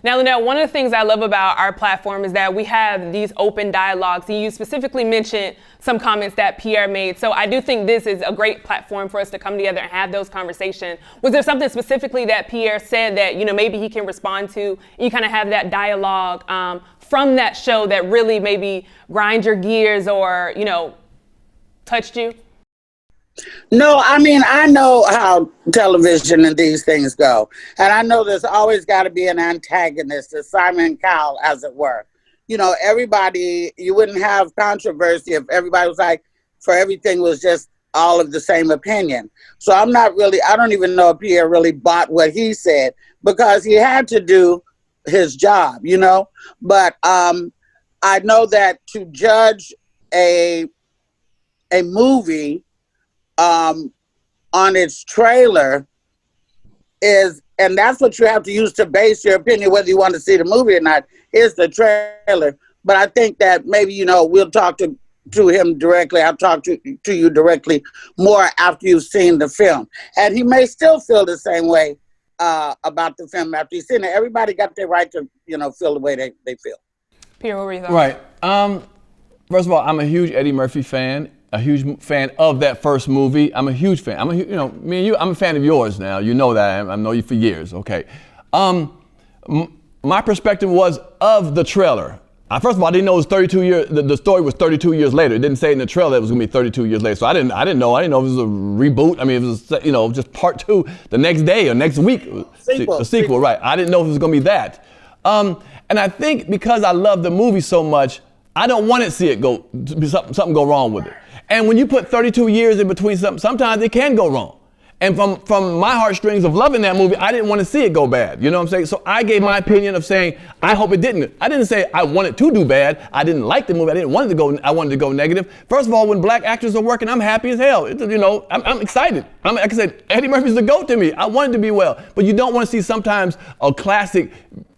Now, Luenell, one of the things I love about our platform is that we have these open dialogues, and you specifically mentioned some comments that Pierre made. So I do think this is a great platform for us to come together and have those conversations. Was there something specifically that Pierre said that, maybe he can respond to? You kind of have that dialogue from that show that really maybe grind your gears or, touched you? No, I mean, I know how television and these things go. And I know there's always got to be an antagonist, a Simon Cowell, as it were. Everybody, you wouldn't have controversy if everybody was like, for everything was just all of the same opinion. So I don't even know if Pierre really bought what he said because he had to do his job, But I know that to judge a movie on its trailer and that's what you have to use to base your opinion, whether you want to see the movie or not, is the trailer. But I think that maybe, we'll talk to him directly. I'll talk to you directly more after you've seen the film. And he may still feel the same way about the film after he's seen it. Everybody got their right to, feel the way they feel. Pierre, what were your thoughts? Right. First of all, I'm a huge Eddie Murphy fan. A huge fan of that first movie. I'm a huge fan. Me and you, I'm a fan of yours now. You know that. I know you for years. Okay. My perspective was of the trailer. First of all, I didn't know it was 32 years. The story was 32 years later. It didn't say in the trailer it was going to be 32 years later. So I didn't know. I didn't know if it was a reboot. I mean, it was, just part two the next day or next week. A sequel, right? I didn't know if it was going to be that. And I think because I love the movie so much, I don't want to see it something go wrong with it. And when you put 32 years in between something, sometimes it can go wrong. And from my heartstrings of loving that movie, I didn't want to see it go bad. You know what I'm saying? So I gave my opinion of saying, I hope it didn't. I didn't say I wanted to do bad. I didn't like the movie. I wanted to go negative. First of all, when black actors are working, I'm happy as hell. I'm excited. Like I said, Eddie Murphy's the GOAT to me. I wanted to be well. But you don't want to see sometimes a classic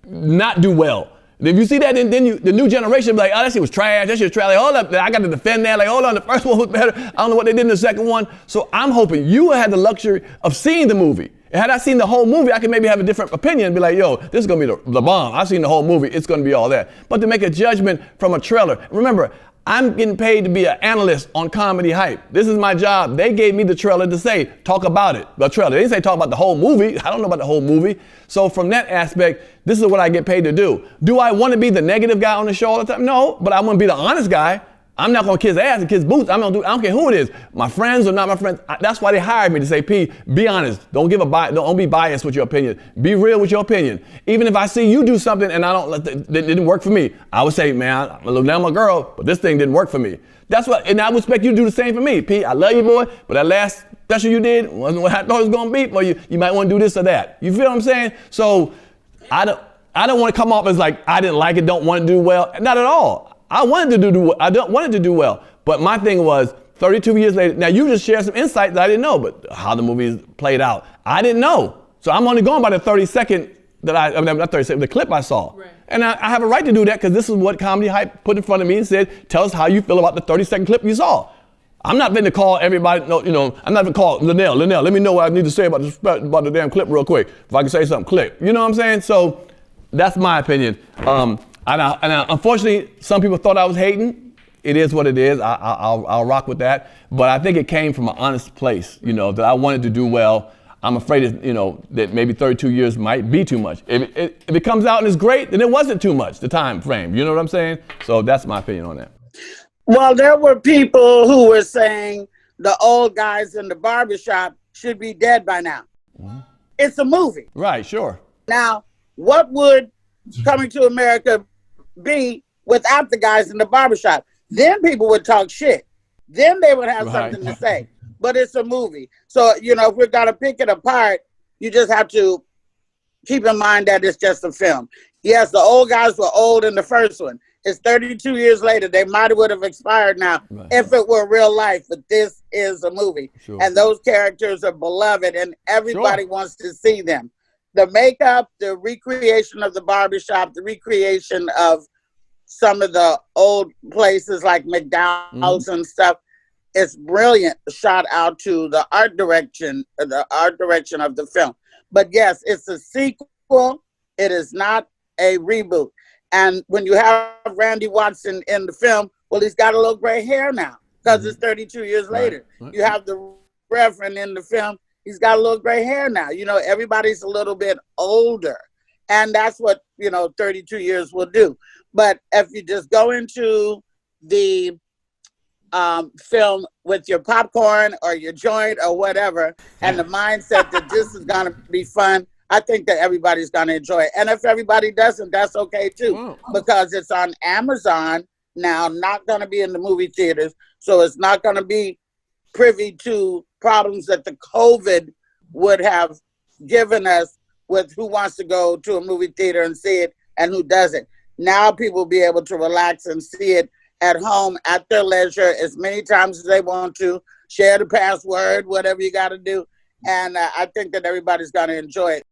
not do well. If you see that, then the new generation be like, oh, that shit was trash. That shit was trash. Like, hold up, I got to defend that. Like, hold on, the first one was better. I don't know what they did in the second one. So I'm hoping you had the luxury of seeing the movie. And had I seen the whole movie, I could maybe have a different opinion and be like, yo, this is going to be the bomb. I've seen the whole movie. It's going to be all that. But to make a judgment from a trailer, remember, I'm getting paid to be an analyst on Comedy Hype. This is my job. They gave me the trailer to say, talk about it. The trailer. They didn't say talk about the whole movie. I don't know about the whole movie. So from that aspect, this is what I get paid to do. Do I want to be the negative guy on the show all the time? No, but I want to be the honest guy. I'm not going to kiss ass and kiss boots. I don't care who it is. My friends or not my friends. That's why they hired me to say, P, be honest. Don't be biased with your opinion. Be real with your opinion. Even if I see you do something and that didn't work for me, I would say, man, I'm a girl, but this thing didn't work for me. And I would expect you to do the same for me. P, I love you, boy, but that last special you did wasn't what I thought it was going to be. Well, you might want to do this or that. You feel what I'm saying? So I don't want to come off as like, I didn't like it, don't want to do well. Not at all. I wanted to do well, but my thing was 32 years later. Now you just shared some insights that I didn't know, but how the movie played out, I didn't know. So I'm only going by the 30-second not 30 seconds, the clip I saw. Right. And I have a right to do that because this is what Comedy Hype put in front of me and said, tell us how you feel about the 30-second clip you saw. I'm not going to call everybody, I'm not going to call Luenell, let me know what I need to say about the damn clip real quick. If I can say something, click. You know what I'm saying? So that's my opinion. Unfortunately, some people thought I was hating. It is what it is. I'll rock with that. But I think it came from an honest place, that I wanted to do well. I'm afraid, that maybe 32 years might be too much. If it comes out and it's great, then it wasn't too much, the time frame. You know what I'm saying? So that's my opinion on that. Well, there were people who were saying the old guys in the barbershop should be dead by now. Mm-hmm. It's a movie. Right, sure. Now, what would Coming to America be without the guys in the barbershop? Then people would talk shit. Then they would have something to say. But it's a movie. So, if we're going to pick it apart, you just have to keep in mind that it's just a film. Yes, the old guys were old in the first one. It's 32 years later. They might would have expired now if it were real life. But this is a movie. Sure. And those characters are beloved and everybody wants to see them. The makeup, the recreation of the barbershop, the recreation of some of the old places like McDonald's and stuff, it's brilliant. Shout out to the art direction of the film. But yes, it's a sequel. It is not a reboot. And when you have Randy Watson in the film, well, he's got a little gray hair now because it's 32 years later. You have the Reverend in the film. He's got a little gray hair now. You know, everybody's a little bit older. And that's what, 32 years will do. But if you just go into the film with your popcorn or your joint or whatever, and the mindset that this is going to be fun, I think that everybody's going to enjoy it. And if everybody doesn't, that's okay too, because it's on Amazon now, not going to be in the movie theaters. So it's not going to be privy to problems that the COVID would have given us with who wants to go to a movie theater and see it and who doesn't. Now people will be able to relax and see it at home at their leisure as many times as they want to, share the password, whatever you got to do. And I think that everybody's going to enjoy it.